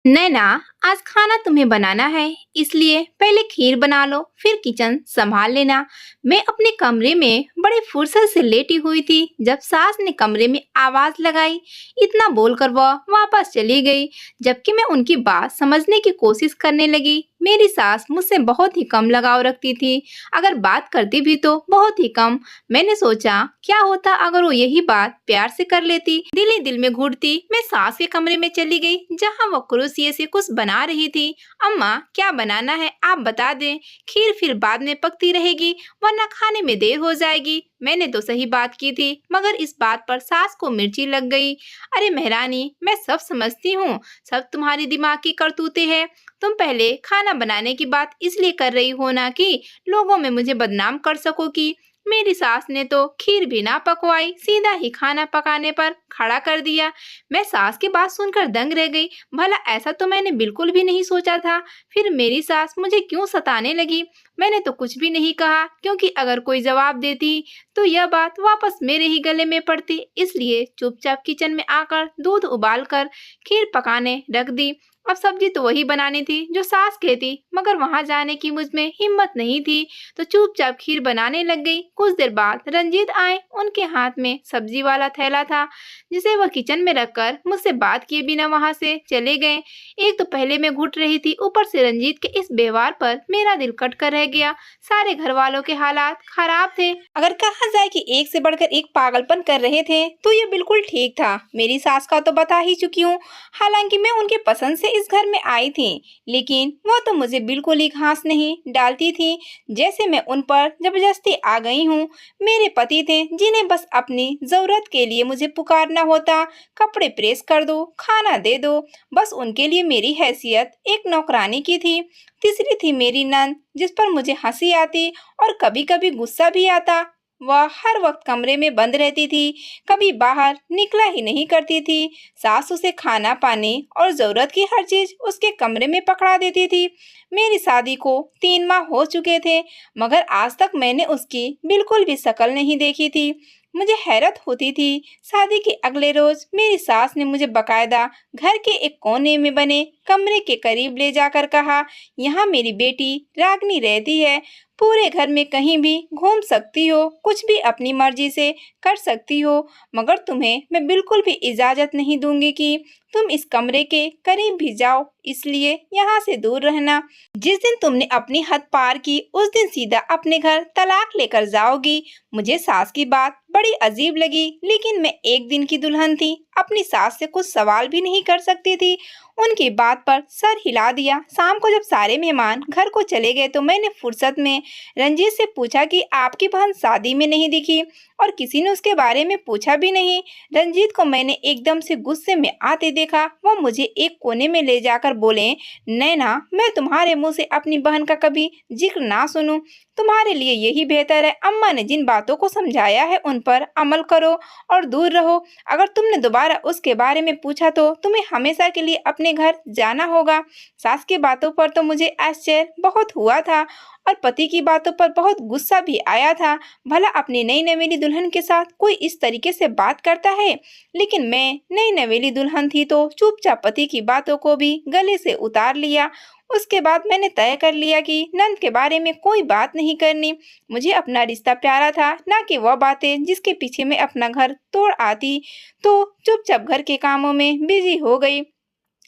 नैना, आज खाना तुम्हें बनाना है, इसलिए पहले खीर बना लो, फिर किचन संभाल लेना। मैं अपने कमरे में बड़ी फुर्सत से लेटी हुई थी जब सास ने कमरे में आवाज लगाई। इतना बोलकर वह वापस चली गई, जबकि मैं उनकी बात समझने की कोशिश करने लगी। मेरी सास मुझसे बहुत ही कम लगाव रखती थी, अगर बात करती भी तो बहुत ही कम। मैंने सोचा, क्या होता अगर वो यही बात प्यार से कर लेती। दिल ही दिल में घुटती मैं सास के कमरे में चली गई, जहां वो क्रोशिये से कुछ बना रही थी। अम्मा, क्या बनाना है आप बता दें, खीर फिर बाद में पकती रहेगी, वरना खाने में देर हो जाएगी। मैंने तो सही बात की थी, मगर इस बात पर सास को मिर्ची लग गई। अरे मेहरानी, मैं सब समझती हूँ, सब तुम्हारी दिमाग की करतूतें हैं। तुम पहले खाना बनाने की बात इसलिए कर रही हो ना कि लोगों में मुझे बदनाम कर सको कि। मेरी सास ने तो खीर भी ना पकवाई, सीधा ही खाना पकाने पर खड़ा कर दिया। मैं सास की बात सुनकर दंग रह गई। भला ऐसा तो मैंने बिल्कुल भी नहीं सोचा था। फिर मेरी सास मुझे क्यों सताने लगी। मैंने तो कुछ भी नहीं कहा, क्योंकि अगर कोई जवाब देती तो यह बात वापस मेरे ही गले में पड़ती। इसलिए चुपचाप किचन में आकर दूध उबाल कर खीर पकाने रख दी। अब सब्जी तो वही बनानी थी जो सास कहती, मगर वहां जाने की मुझ में हिम्मत नहीं थी, तो चुपचाप खीर बनाने लग गई। कुछ देर बाद रंजीत आए, उनके हाथ में सब्जी वाला थैला था, जिसे वह किचन में रखकर मुझसे बात किए बिना वहां से चले गए। एक तो पहले मैं घुट रही थी, ऊपर से रंजीत के इस व्यवहार पर मेरा दिल कट कर रह गया। सारे घर वालों के हालात खराब थे। अगर कहा जाए कि एक से बढ़कर एक पागलपन कर रहे थे, तो ये बिल्कुल ठीक था। मेरी सास का तो बता ही चुकी हूँ। हालांकि मैं उनके पसंद से इस घर में आई थी, लेकिन वो तो मुझे बिल्कुल ही घास नहीं डालती थी, जैसे मैं उन पर जबरदस्ती आ गई हूँ। मेरे पति थे, जिन्हें बस अपनी जरूरत के लिए मुझे पुकारना होता। कपड़े प्रेस कर दो, खाना दे दो, बस उनके लिए मेरी हैसियत एक नौकरानी की थी। तीसरी थी मेरी नंद, जिस पर मुझे हंसी आती और कभी कभी गुस्सा भी आता। वह हर वक्त कमरे में बंद रहती थी, कभी बाहर निकला ही नहीं करती थी। सास उसे खाना पानी और जरूरत की हर चीज उसके कमरे में पकड़ा देती थी। मेरी शादी को 3 माह हो चुके थे, मगर आज तक मैंने उसकी बिल्कुल भी शक्ल नहीं देखी थी। मुझे हैरत होती थी। शादी के अगले रोज मेरी सास ने मुझे बकायदा घर के एक कोने में बने कमरे के करीब ले जाकर कहा, यहाँ मेरी बेटी रागनी रहती है, पूरे घर में कहीं भी घूम सकती हो, कुछ भी अपनी मर्जी से कर सकती हो, मगर तुम्हें मैं बिल्कुल भी इजाजत नहीं दूंगी कि तुम इस कमरे के करीब भी जाओ, इसलिए यहाँ से दूर रहना। जिस दिन तुमने अपनी हद पार की, उस दिन सीधा अपने घर तलाक लेकर जाओगी। मुझे सास की बात बड़ी अजीब लगी, लेकिन मैं एक दिन की दुल्हन थी, अपनी सास से कुछ सवाल भी नहीं कर सकती थी। उनकी बात पर सर हिला दिया। शाम को जब सारे मेहमान घर को चले गए, तो मैंने फुर्सत में रंजीत से पूछा कि आपकी बहन शादी में नहीं दिखी, और किसी ने उसके बारे में पूछा भी नहीं। रंजीत को मैंने एकदम से गुस्से में आते देखा। वो मुझे एक कोने में ले जाकर बोले, नैना, मैं तुम्हारे मुंह से अपनी बहन का कभी जिक्र ना सुनूं। तुम्हारे लिए यही बेहतर है। अम्मा ने जिन बातों को समझाया है उन पर अमल करो और दूर रहो। अगर तुमने दोबारा उसके बारे में पूछा तो तुम्हें हमेशा के लिए अपने घर जाना होगा। सास की बातों पर तो मुझे आश्चर्य बहुत हुआ था, और पति की बातों पर बहुत गुस्सा भी आया था। भला अपनी नई नवेली दुल्हन के साथ कोई इस तरीके से बात करता है। लेकिन मैं नई नवेली दुल्हन थी, तो चुपचाप पति की बातों को भी गले से उतार लिया। उसके बाद मैंने तय कर लिया कि नंद के बारे में कोई बात नहीं करनी। मुझे अपना रिश्ता प्यारा था, ना कि वह बातें जिसके पीछे मैं अपना घर तोड़ आती। तो चुपचाप घर के कामों में बिजी हो गई।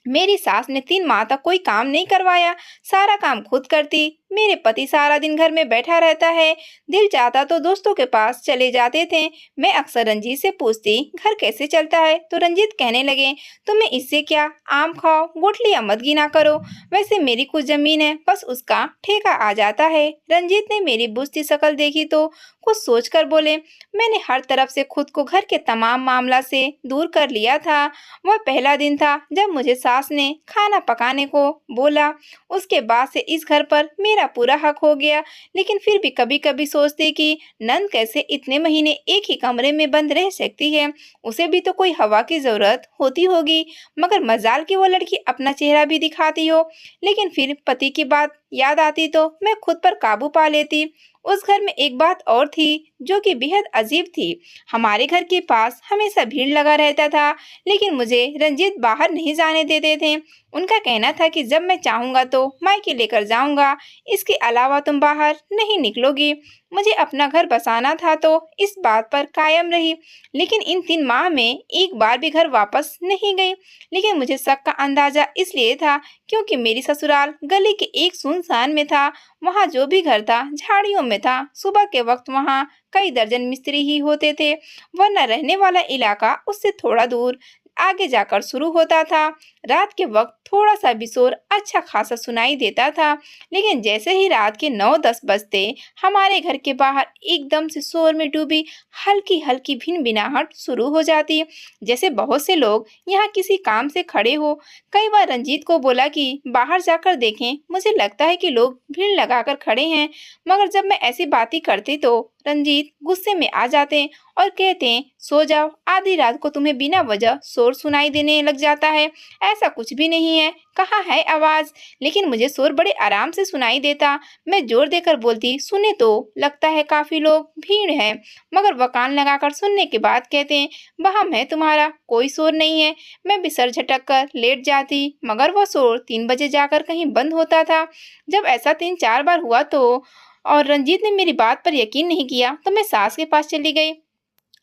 मेरी सास ने 3 माह तक कोई काम नहीं करवाया, सारा काम खुद करती। मेरे पति सारा दिन घर में बैठा रहता है, दिल चाहता तो दोस्तों के पास चले जाते थे। मैं अक्सर रंजीत से पूछती, घर कैसे चलता है, तो रंजीत कहने लगे, तुम्हें इससे क्या, आम खाओ, गुठलियां मत गिना करो। वैसे मेरी कुछ जमीन है, बस उसका ठेका आ जाता है। रंजीत ने मेरी बुझती शक्ल देखी तो कुछ सोचकर बोले, मैंने हर तरफ से खुद को घर के तमाम मामला से दूर कर लिया था। वह पहला दिन था जब मुझे सास ने खाना पकाने को बोला। उसके बाद से इस घर पर मेरा पूरा हक हो गया। लेकिन फिर भी कभी कभी सोचती कि नंद कैसे इतने महीने एक ही कमरे में बंद रह सकती है। उसे भी तो कोई हवा की जरूरत होती होगी, मगर मजाल की वो लड़की अपना चेहरा भी दिखाती हो। लेकिन फिर पति की बात याद आती तो मैं खुद पर काबू पा लेती। उस घर में एक बात और थी जो कि बेहद अजीब थी। हमारे घर के पास हमेशा भीड़ लगा रहता था, लेकिन मुझे रंजीत बाहर नहीं जाने देते थे। उनका कहना था कि जब मैं चाहूंगा तो मायके लेकर जाऊंगा, इसके अलावा तुम बाहर नहीं निकलोगी। मुझे अपना घर बसाना था तो इस बात पर कायम रही, लेकिन इन 3 माह में एक बार भी घर वापस नहीं गई। लेकिन मुझे शक का अंदाजा इसलिए था क्योंकि मेरी ससुराल गली के एक सुनसान में था। वहाँ जो भी घर था झाड़ियों में था। सुबह के वक्त वहाँ कई दर्जन मिस्त्री ही होते थे, वरना रहने वाला इलाका उससे थोड़ा दूर आगे जाकर शुरू होता था। रात के वक्त थोड़ा सा भी शोर अच्छा खासा सुनाई देता था, लेकिन जैसे ही रात के 9-10 बजते हमारे घर के बाहर एकदम से शोर में डूबी हल्की हल्की भिनभिनाहट शुरू हो जाती, जैसे बहुत से लोग यहाँ किसी काम से खड़े हो। कई बार रंजीत को बोला कि बाहर जाकर देखें, मुझे लगता है कि लोग भीड़ लगाकर खड़े हैं। मगर जब मैं ऐसी बातें करती तो रंजीत गुस्से में आ जाते और कहते हैं, सो जाओ, आधी रात को तुम्हें बिना वजह शोर सुनाई देने लग जाता है। ऐसा कुछ भी नहीं है, कहाँ है आवाज? लेकिन मुझे शोर बड़े आराम से सुनाई देता। मैं जोर देकर बोलती, सुने तो, लगता है काफी लोग, भीड़ है। मगर वो कान लगाकर सुनने के बाद कहते हैं, वहम है तुम्हारा, कोई शोर नहीं है। मैं भी सर झटक कर लेट जाती, मगर वह शोर 3 बजे जाकर कहीं बंद होता था। जब ऐसा 3-4 बार हुआ तो और रंजीत ने मेरी बात पर यकीन नहीं किया, तो मैं सास के पास चली गई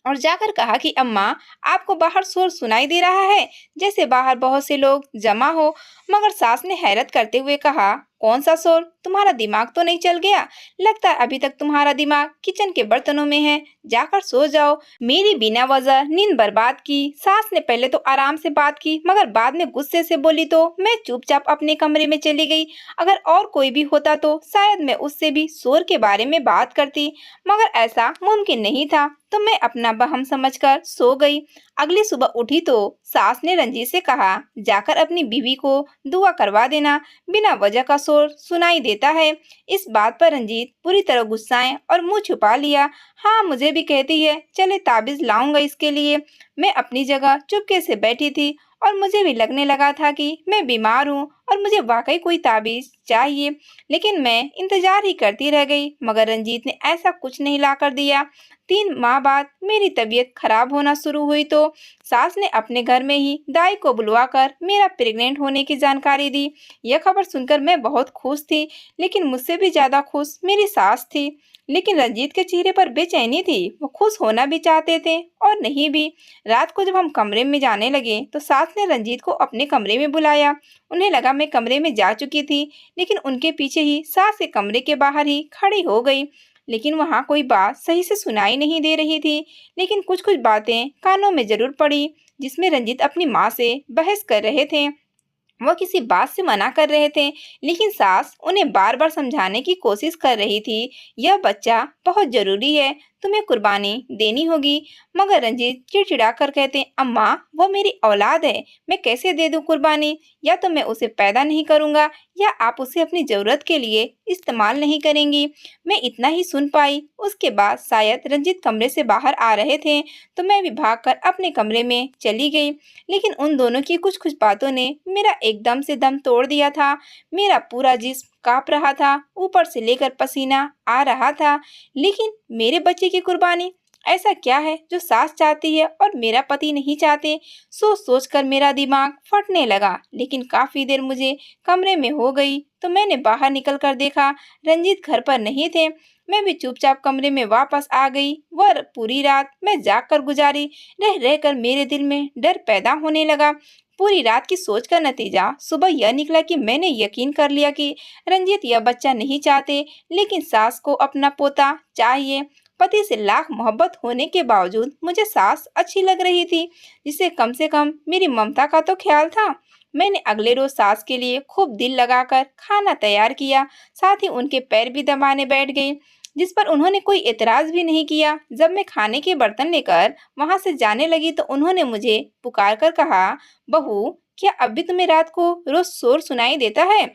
और जाकर कहा कि अम्मा, आपको बाहर शोर सुनाई दे रहा है, जैसे बाहर बहुत से लोग जमा हो। मगर सास ने हैरत करते हुए कहा, कौन सा शोर? तुम्हारा दिमाग तो नहीं चल गया? लगता है अभी तक तुम्हारा दिमाग किचन के बर्तनों में है। जाकर सो जाओ। मेरी बिना वजह नींद बर्बाद की। सास ने पहले तो आराम से बात की, मगर बाद में गुस्से से बोली तो मैं चुपचाप अपने कमरे में चली गई। अगर और कोई भी होता तो शायद मैं उससे भी शोर के बारे में बात करती, मगर ऐसा मुमकिन नहीं था, तो मैं अपना वहम समझकर सो गई। अगली सुबह उठी तो सास ने रंजीत से कहा, जाकर अपनी बीवी को दुआ करवा देना, बिना वजह का शोर सुनाई देता है। इस बात पर रंजीत पूरी तरह गुस्साए और मुंह छुपा लिया। हाँ, मुझे भी कहती है, चले ताबीज लाऊंगा इसके लिए। मैं अपनी जगह चुपके से बैठी थी और मुझे भी लगने लगा था कि मैं बीमार हूँ और मुझे वाकई कोई ताबीज चाहिए, लेकिन मैं इंतजार ही करती रह गई, मगर रंजीत ने ऐसा कुछ नहीं ला कर दिया। 3 माह बाद मेरी तबीयत खराब होना शुरू हुई तो सास ने अपने घर में ही दाई को बुलवाकर मेरा प्रेग्नेंट होने की जानकारी दी। यह खबर सुनकर मैं बहुत खुश थी, लेकिन मुझसे भी ज्यादा खुश मेरी सास थी। लेकिन रंजीत के चेहरे पर बेचैनी थी। वो खुश होना भी चाहते थे और नहीं भी। रात को जब हम कमरे में जाने लगे तो सास ने रंजीत को अपने कमरे में बुलाया। उन्हें लगा मैं कमरे में जा चुकी थी, लेकिन उनके पीछे ही सास के कमरे के बाहर ही खड़ी हो गई। लेकिन वहाँ कोई बात सही से सुनाई नहीं दे रही थी, लेकिन कुछ कुछ बातें कानों में जरूर पड़ी, जिसमें रंजीत अपनी माँ से बहस कर रहे थे। वो किसी बात से मना कर रहे थे, लेकिन सास उन्हें बार बार समझाने की कोशिश कर रही थी, यह बच्चा बहुत जरूरी है, तुम्हें कुर्बानी देनी होगी। मगर रंजीत चिड़चिड़ा कर कहते, अम्मा, वो मेरी औलाद है, मैं कैसे दे दूं कुर्बानी? या तो मैं उसे पैदा नहीं करूंगा या आप उसे अपनी जरूरत के लिए इस्तेमाल नहीं करेंगी। मैं इतना ही सुन पाई। उसके बाद शायद रंजीत कमरे से बाहर आ रहे थे, तो मैं भी भागकर अपने कमरे में चली गई। लेकिन उन दोनों की कुछ कुछ बातों ने मेरा एकदम से दम तोड़ दिया था। मेरा पूरा जिस्म कांप रहा था, ऊपर से लेकर पसीना आ रहा था। लेकिन मेरे बच्चे की कुर्बानी, ऐसा क्या है जो सास चाहती है और मेरा पति नहीं चाहते? सोच सोच कर मेरा दिमाग फटने लगा। लेकिन काफी देर मुझे कमरे में हो गई तो मैंने बाहर निकल कर देखा, रंजीत घर पर नहीं थे। मैं भी चुपचाप कमरे में वापस आ गई। वह पूरी रात मैं जाग कर गुजारी। रह रह कर मेरे दिल में डर पैदा होने लगा। पूरी रात की सोच का नतीजा सुबह यह निकला कि मैंने यकीन कर लिया कि रंजीत यह बच्चा नहीं चाहते, लेकिन सास को अपना पोता चाहिए। पति से लाख मोहब्बत होने के बावजूद मुझे सास अच्छी लग रही थी, जिसे कम से कम मेरी ममता का तो ख्याल था। मैंने अगले रोज सास के लिए खूब दिल लगाकर खाना तैयार किया, साथ ही उनके पैर भी दबाने बैठ गई, जिस पर उन्होंने कोई एतराज भी नहीं किया। जब मैं खाने के बर्तन लेकर वहां से जाने लगी तो उन्होंने मुझे पुकार कर कहा, बहू, क्या अब भी तुम्हें रात को रोज शोर सुनाई देता है?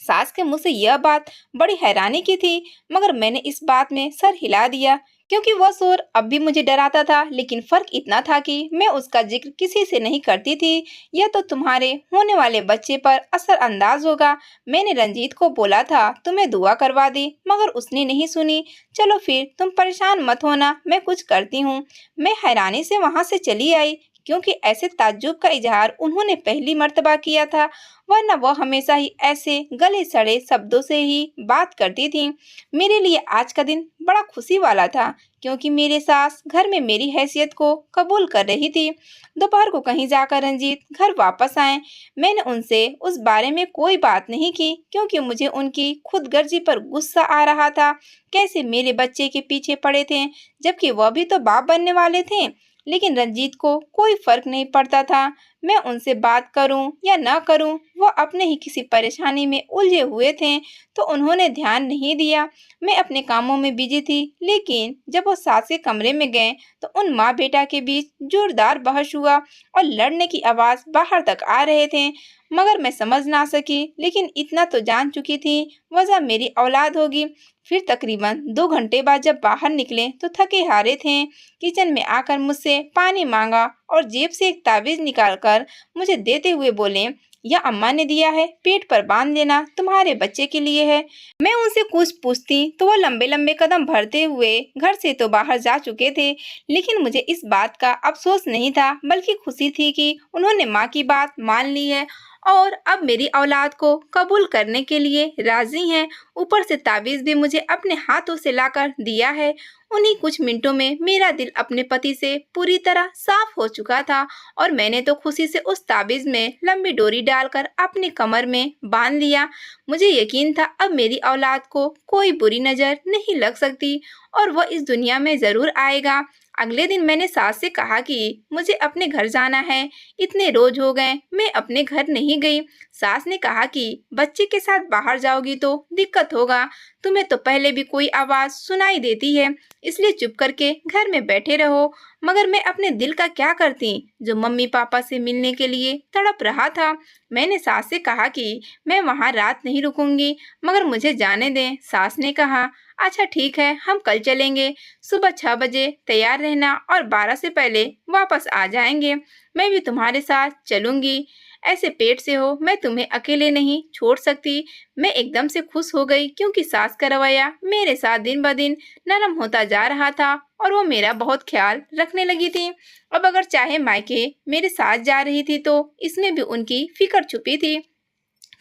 सास के मुंह से यह बात बड़ी हैरानी की थी, मगर मैंने इस बात में सर हिला दिया। क्योंकि वह शोर अब भी मुझे डराता था, लेकिन फर्क इतना था कि मैं उसका जिक्र किसी से नहीं करती थी। यह तो तुम्हारे होने वाले बच्चे पर असर अंदाज होगा। मैंने रंजीत को बोला था तुम्हें दुआ करवा दी, मगर उसने नहीं सुनी। चलो फिर तुम परेशान मत होना, मैं कुछ करती हूँ। मैं हैरानी से वहां से चली आई, क्योंकि ऐसे ताज्जुब का इजहार उन्होंने पहली मर्तबा किया था, वरना वह हमेशा ही ऐसे गले सड़े शब्दों से ही बात करती थी। मेरे लिए आज का दिन बड़ा खुशी वाला था, क्योंकि मेरे सास घर में मेरी हैसियत को कबूल कर रही थी। दोपहर को कहीं जाकर रंजीत घर वापस आए। मैंने उनसे उस बारे में कोई बात नहीं की, क्योंकि मुझे उनकी खुदगर्जी पर गुस्सा आ रहा था। कैसे मेरे बच्चे के पीछे पड़े थे, जबकि वह भी तो बाप बनने वाले थे। लेकिन रंजीत को कोई फर्क नहीं पड़ता था। मैं उनसे बात करूं या न करूं, वह अपने ही किसी परेशानी में उलझे हुए थे, तो उन्होंने ध्यान नहीं दिया। मैं अपने कामों में बिजी थी, लेकिन जब वो सास के कमरे में गए तो उन माँ बेटा के बीच जोरदार बहस हुआ और लड़ने की आवाज बाहर तक आ रहे थे। मगर मैं समझ ना सकी, लेकिन इतना तो जान चुकी थी, वजह मेरी औलाद होगी। फिर तकरीबन 2 घंटे बाद जब बाहर निकले तो थके हारे थे। किचन में आकर मुझसे पानी मांगा और जेब से एक ताबीज निकालकर मुझे देते हुए बोले, यह अम्मा ने दिया है, पेट पर बांध लेना, तुम्हारे बच्चे के लिए है। मैं उनसे कुछ पूछती तो वह लंबे लंबे कदम भरते हुए घर से तो बाहर जा चुके थे। लेकिन मुझे इस बात का अफसोस नहीं था, बल्कि खुशी थी कि उन्होंने माँ की बात मान ली है और अब मेरी औलाद को कबूल करने के लिए राजी हैं। ऊपर से ताबीज भी मुझे अपने हाथों से लाकर दिया है। उन्हीं कुछ मिनटों में मेरा दिल अपने पति से पूरी तरह साफ हो चुका था और मैंने तो खुशी से उस ताबीज में लंबी डोरी डालकर अपनी कमर में बांध लिया। मुझे यकीन था अब मेरी औलाद को कोई बुरी नजर नहीं लग सकती और वह इस दुनिया में जरूर आएगा। अगले दिन मैंने सास से कहा कि मुझे अपने घर जाना है, इतने रोज हो गए मैं अपने घर नहीं गई। सास ने कहा कि बच्चे के साथ बाहर जाओगी तो दिक्कत होगा, तुम्हें तो पहले भी कोई आवाज सुनाई देती है, इसलिए चुप करके घर में बैठे रहो। मगर मैं अपने दिल का क्या करती, जो मम्मी पापा से मिलने के लिए तड़प रहा था। मैंने सास से कहा कि मैं वहाँ रात नहीं रुकूंगी, मगर मुझे जाने दें। सास ने कहा, अच्छा ठीक है, हम कल चलेंगे, सुबह 6 बजे तैयार रहना और 12 से पहले वापस आ जाएंगे। मैं भी तुम्हारे साथ चलूंगी। ऐसे पेट से हो, मैं तुम्हें अकेले नहीं छोड़ सकती। मैं एकदम से खुश हो गई, क्योंकि सास का रवैया मेरे साथ दिन ब दिन नरम होता जा रहा था और वो मेरा बहुत ख्याल रखने लगी थी। अब अगर चाहे मायके मेरे साथ जा रही थी, तो इसमें भी उनकी फिक्र छुपी थी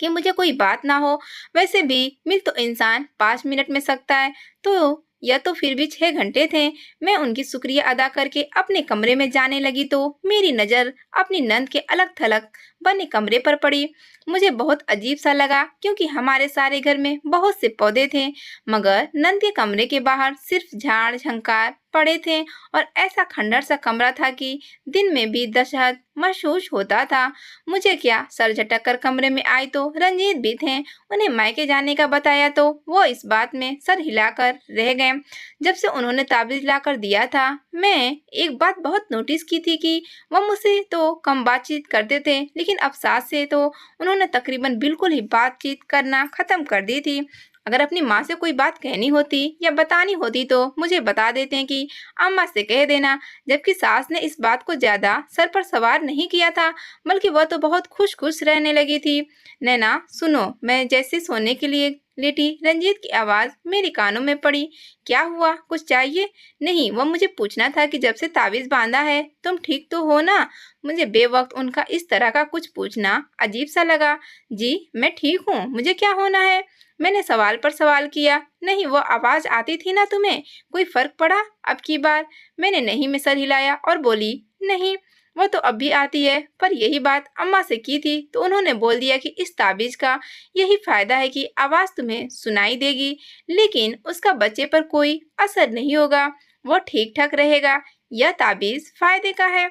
कि मुझे कोई बात ना हो। वैसे भी मिल तो इंसान 5 मिनट में सकता है, तो यह तो फिर भी 6 घंटे थे। मैं उनकी शुक्रिया अदा करके अपने कमरे में जाने लगी तो मेरी नजर अपनी नंद के अलग थलग बने कमरे पर पड़ी। मुझे बहुत अजीब सा लगा, क्योंकि हमारे सारे घर में बहुत से पौधे थे, मगर नंद के कमरे के बाहर सिर्फ झाड़ झंकार पड़े थे और ऐसा खंडर सा कमरा था कि दिन में भी दशहत महसूस होता था। मुझे क्या, सर झटक कर कमरे में आई तो रंजीत भी थे। उन्हें मायके जाने का बताया तो वो इस बात में सर हिलाकर रह गए। जब से उन्होंने ताबीज लाकर दिया था, मैं एक बात बहुत नोटिस की थी कि वह मुझसे तो कम बातचीत करते थे, लेकिन अब सास से तो उन्होंने तकरीबन बिल्कुल ही बातचीत करना खत्म कर दी थी। अगर अपनी माँ से कोई बात कहनी होती या बतानी होती तो मुझे बता देते हैं कि अम्मा से कह देना। जबकि सास ने इस बात को ज्यादा सर पर सवार नहीं किया था, बल्कि वह तो बहुत खुश खुश रहने लगी थी। नैना सुनो, मैं जैसे सोने के लिए लेटी, रंजीत की आवाज मेरे कानों में पड़ी। क्या हुआ, कुछ चाहिए? नहीं, वह मुझे पूछना था कि जब से ताबीज बांधा है तुम ठीक तो हो ना। मुझे बेवक्त उनका इस तरह का कुछ पूछना अजीब सा लगा। जी मैं ठीक हूँ, मुझे क्या होना है? मैंने सवाल पर सवाल किया। नहीं, वो आवाज आती थी ना तुम्हें, कोई फर्क पड़ा अब की बार? मैंने नहीं में सर हिलाया और बोली, नहीं वो तो अब भी आती है, पर यही बात अम्मा से की थी तो उन्होंने बोल दिया कि इस ताबीज का यही फायदा है कि आवाज तुम्हें सुनाई देगी, लेकिन उसका बच्चे पर कोई असर नहीं होगा, वो ठीक ठाक रहेगा। यह ताबीज फायदे का है।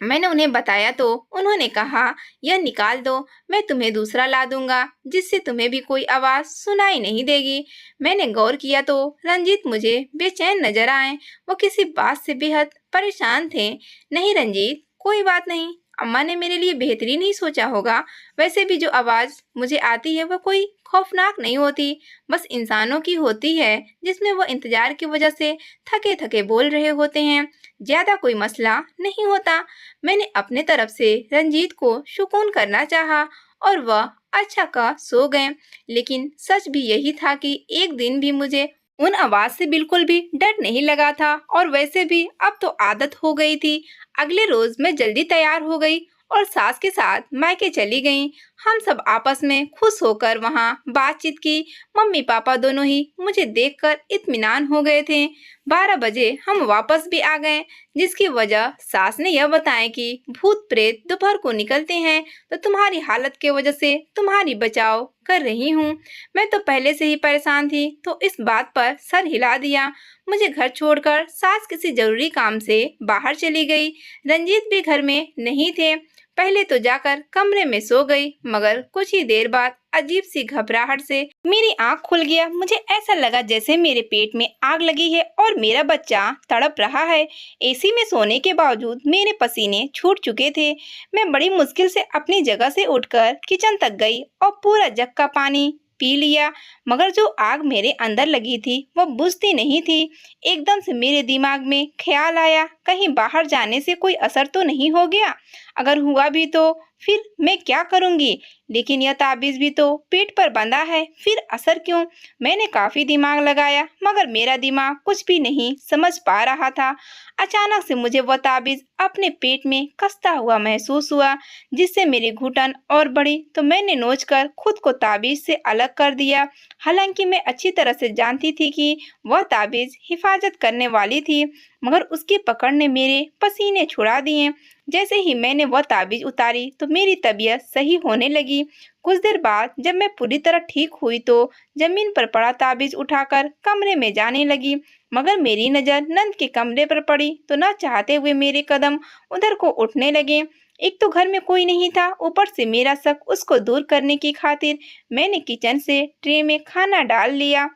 मैंने उन्हें बताया तो उन्होंने कहा, यह निकाल दो, मैं तुम्हें दूसरा ला दूंगा जिससे तुम्हें भी कोई आवाज सुनाई नहीं देगी। मैंने गौर किया तो रंजीत मुझे बेचैन नजर आए। वो किसी बात से बेहद परेशान थे। नहीं रंजीत, कोई बात नहीं, अम्मा ने मेरे लिए बेहतरीन ही सोचा होगा। वैसे भी जो आवाज़ मुझे आती है वो कोई खौफनाक नहीं होती, बस इंसानों की होती है जिसमें वो इंतजार की वजह से थके-थके बोल रहे होते हैं। ज़्यादा कोई मसला नहीं होता। मैंने अपने तरफ से रंजीत को सुकून करना चाहा और वह अच्छा कहा सो गए। लेकिन सच भी यही था कि एक दिन भी मुझे उन आवाज से बिल्कुल भी डर नहीं लगा था और वैसे भी अब तो आदत हो गई थी। अगले रोज मैं जल्दी तैयार हो गई और सास के साथ मायके चली गई। हम सब आपस में खुश होकर वहां बातचीत की। मम्मी पापा दोनों ही मुझे देखकर इत्मीनान हो गए थे। 12 बजे हम वापस भी आ गए, जिसकी वजह सास ने यह बताया कि भूत प्रेत दोपहर को निकलते हैं तो तुम्हारी हालत के वजह से तुम्हारी बचाव कर रही हूँ। मैं तो पहले से ही परेशान थी तो इस बात पर सर हिला दिया। मुझे घर छोड़कर सास किसी जरूरी काम से बाहर चली गई। रंजीत भी घर में नहीं थे। पहले तो जाकर कमरे में सो गई, मगर कुछ ही देर बाद अजीब सी घबराहट से मेरी आंख खुल गया। मुझे ऐसा लगा जैसे मेरे पेट में आग लगी है और मेरा बच्चा तड़प रहा है। एसी में सोने के बावजूद मेरे पसीने छूट चुके थे। मैं बड़ी मुश्किल से अपनी जगह से उठकर किचन तक गई और पूरा जग का पानी पी लिया, मगर जो आग मेरे अंदर लगी थी वह बुझती नहीं थी। एकदम से मेरे दिमाग में ख्याल आया, कहीं बाहर जाने से कोई असर तो नहीं हो गया। अगर हुआ भी तो फिर मैं क्या करूंगी? लेकिन यह ताबीज भी तो पेट पर बंधा है, फिर असर क्यों? मैंने काफी दिमाग लगाया, मगर मेरा दिमाग कुछ भी नहीं समझ पा रहा था। अचानक से मुझे वह ताबीज अपने पेट में कसता हुआ महसूस हुआ, जिससे मेरी घुटन और बढ़ी। तो मैंने नोचकर खुद को ताबीज से अलग कर दिया। हालांकि मैं अच्छी तरह से जानती थी कि वह ताबीज हिफाजत करने वाली थी, मगर उसकी पकड़ ने मेरे पसीने छुड़ा दिए। जैसे ही मैंने वह ताबीज उतारी तो मेरी तबीयत सही होने लगी। कुछ देर बाद जब मैं पूरी तरह ठीक हुई तो जमीन पर पड़ा ताबीज उठाकर कमरे में जाने लगी, मगर मेरी नजर नंद के कमरे पर पड़ी तो न चाहते हुए मेरे कदम उधर को उठने लगे। एक तो घर में कोई नहीं था, ऊपर से मेरा शक उसको दूर करने की खातिर मैंने किचन से ट्रे में खाना डाल लिया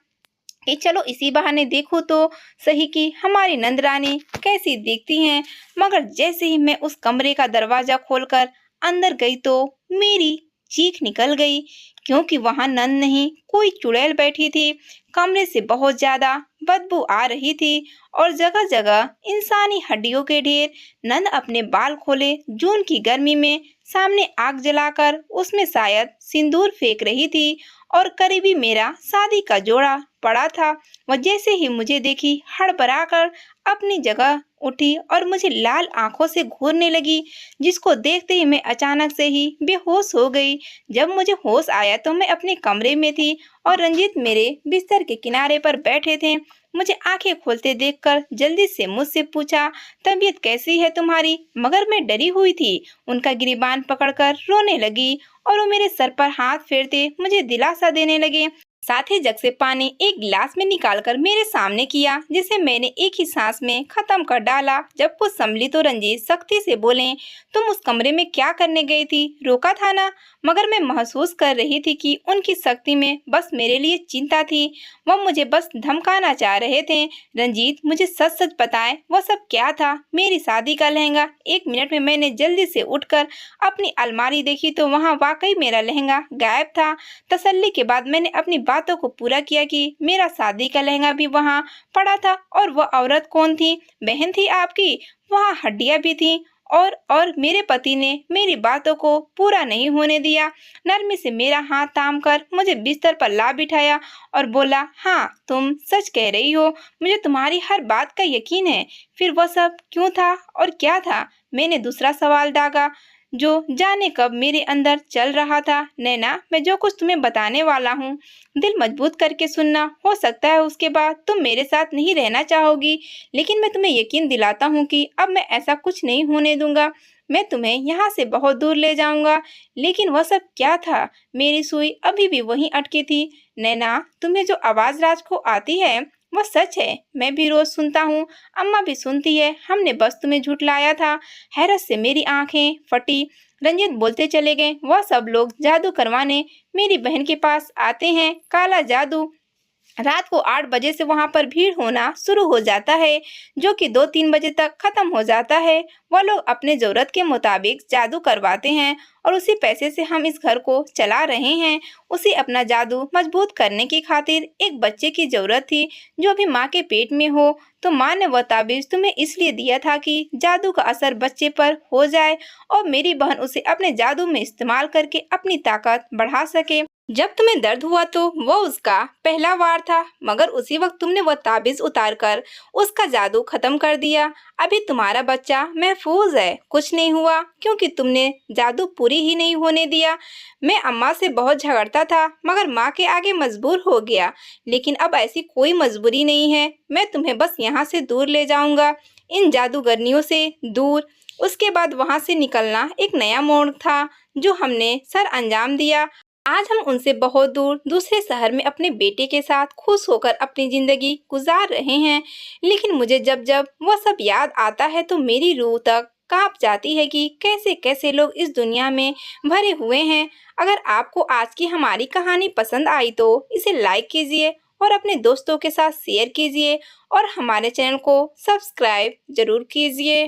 कि चलो इसी बहाने देखो तो सही कि हमारी नंदरानी कैसी दिखती हैं। मगर जैसे ही मैं उस कमरे का दरवाजा खोलकर अंदर गई तो मेरी चीख निकल गई, क्योंकि वहां नंद नहीं, कोई चुड़ैल बैठी थी। कमरे से बहुत ज्यादा बदबू आ रही थी और जगह जगह इंसानी हड्डियों के ढेर। नंद अपने बाल खोले जून की गर्मी में सामने आग जलाकर उसमें शायद सिंदूर फेंक रही थी और करीबी मेरा शादी का जोड़ा पड़ा था। वह जैसे ही मुझे देखी हड़बड़ाकर अपनी जगह उठी और मुझे लाल आंखों से घूरने लगी, जिसको देखते ही मैं अचानक से ही बेहोश हो गई। जब मुझे होश आया तो मैं अपने कमरे में थी और रंजीत मेरे बिस्तर के किनारे पर बैठे थे। मुझे आंखें खोलते देखकर जल्दी से मुझसे पूछा, तबीयत कैसी है तुम्हारी? मगर मैं डरी हुई थी। उनका गिरीबान पकड़कर रोने लगी और वो मेरे सर पर हाथ फेरते मुझे दिलासा देने लगे। साथ ही जग से पानी एक गिलास में निकालकर मेरे सामने किया, जिसे मैंने एक ही सांस में खत्म कर डाला। जब कुछ संभली तो रंजीत सख्ती से बोले, तुम उस कमरे में क्या करने गई थी? रोका था ना? मगर मैं महसूस कर रही थी कि उनकी सख्ती में बस मेरे लिए चिंता थी। वह मुझे बस धमकाना चाह रहे थे। रंजीत, मुझे सच सच बताए वह सब क्या था? मेरी शादी का लहंगा। 1 मिनट में मैंने जल्दी से उठकर अपनी अलमारी देखी तो वहाँ वाकई मेरा लहंगा गायब था। तसल्ली के बाद मैंने अपनी बातों को पूरा किया कि मेरा शादी का लहंगा भी वहाँ पड़ा था। और वह औरत कौन थी? बहन थी आपकी। वहाँ हड्डियां भी थी। और मेरे पति ने मेरी बातों को पूरा नहीं होने दिया। नरमी से मेरा हाथ थाम कर मुझे बिस्तर पर ला बिठाया और बोला, हाँ तुम सच कह रही हो, मुझे तुम्हारी हर बात का यकीन है। फिर वह सब क्यों था और क्या था? मैंने दूसरा सवाल दागा, जो जाने कब मेरे अंदर चल रहा था। नैना, मैं जो कुछ तुम्हें बताने वाला हूँ दिल मजबूत करके सुनना। हो सकता है उसके बाद तुम मेरे साथ नहीं रहना चाहोगी, लेकिन मैं तुम्हें यकीन दिलाता हूँ कि अब मैं ऐसा कुछ नहीं होने दूंगा। मैं तुम्हें यहाँ से बहुत दूर ले जाऊंगा। लेकिन वह सब क्या था? मेरी सुई अभी भी वहीं अटकी थी। नैना, तुम्हें जो आवाज राज को आती है वह सच है। मैं भी रोज सुनता हूँ, अम्मा भी सुनती है। हमने बस तुम्हें झुठलाया था। हैरत से मेरी आंखें फटी। रंजीत बोलते चले गए, वह सब लोग जादू करवाने मेरी बहन के पास आते हैं। काला जादू रात को 8 बजे से वहाँ पर भीड़ होना शुरू हो जाता है, जो कि 2-3 बजे तक खत्म हो जाता है। वह लोग अपने ज़रूरत के मुताबिक जादू करवाते हैं और उसी पैसे से हम इस घर को चला रहे हैं। उसे अपना जादू मजबूत करने की खातिर एक बच्चे की ज़रूरत थी, जो अभी माँ के पेट में हो। तो माँ ने वह ताबीज़ तुम्हें इसलिए दिया था कि जादू का असर बच्चे पर हो जाए और मेरी बहन उसे अपने जादू में इस्तेमाल करके अपनी ताकत बढ़ा सके। जब तुम्हें दर्द हुआ तो वो उसका पहला वार था, मगर उसी वक्त तुमने वह ताबीज उतारकर उसका जादू खत्म कर दिया। अभी तुम्हारा बच्चा महफूज है, कुछ नहीं हुआ, क्योंकि तुमने जादू पूरी ही नहीं होने दिया। मैं अम्मा से बहुत झगड़ता था, मगर माँ के आगे मजबूर हो गया। लेकिन अब ऐसी कोई मजबूरी नहीं है, मैं तुम्हें बस यहाँ से दूर ले जाऊंगा, इन जादूगरनियों से दूर। उसके बाद वहां से निकलना एक नया मोड़ था, जो हमने सर अंजाम दिया। आज हम उनसे बहुत दूर दूसरे शहर में अपने बेटे के साथ खुश होकर अपनी जिंदगी गुजार रहे हैं। लेकिन मुझे जब जब वह सब याद आता है तो मेरी रूह तक कांप जाती है कि कैसे कैसे लोग इस दुनिया में भरे हुए हैं। अगर आपको आज की हमारी कहानी पसंद आई तो इसे लाइक कीजिए और अपने दोस्तों के साथ शेयर कीजिए और हमारे चैनल को सब्सक्राइब जरूर कीजिए।